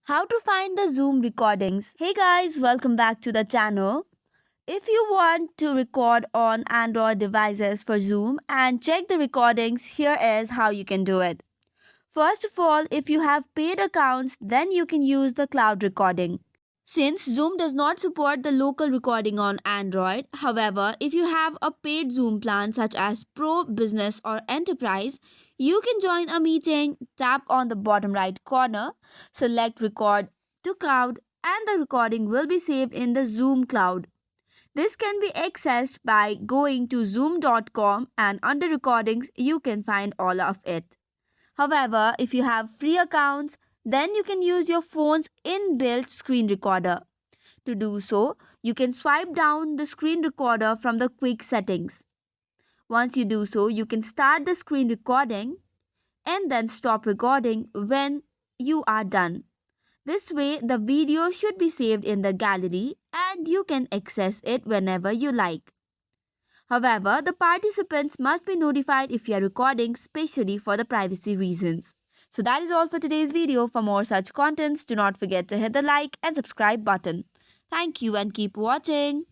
How to find the Zoom recordings. Hey guys, welcome back to the channel. If you want to record on Android devices for Zoom and check the recordings, here is how you can do it. First of all, if you have paid accounts, then you can use the cloud recording. Since Zoom does not support the local recording on Android, however, if you have a paid Zoom plan such as Pro, Business, or Enterprise, you can join a meeting, tap on the bottom right corner, select Record to Cloud, and the recording will be saved in the Zoom cloud. This can be accessed by going to zoom.com and under recordings you can find all of it. However, if you have free accounts, then you can use your phone's inbuilt screen recorder. To do so, you can swipe down the screen recorder from the quick settings. Once you do so, you can start the screen recording and then stop recording when you are done. This way, the video should be saved in the gallery and you can access it whenever you like. However, the participants must be notified if you are recording, especially for the privacy reasons. So that is all for today's video. For more such contents, do not forget to hit the like and subscribe button. Thank you and keep watching.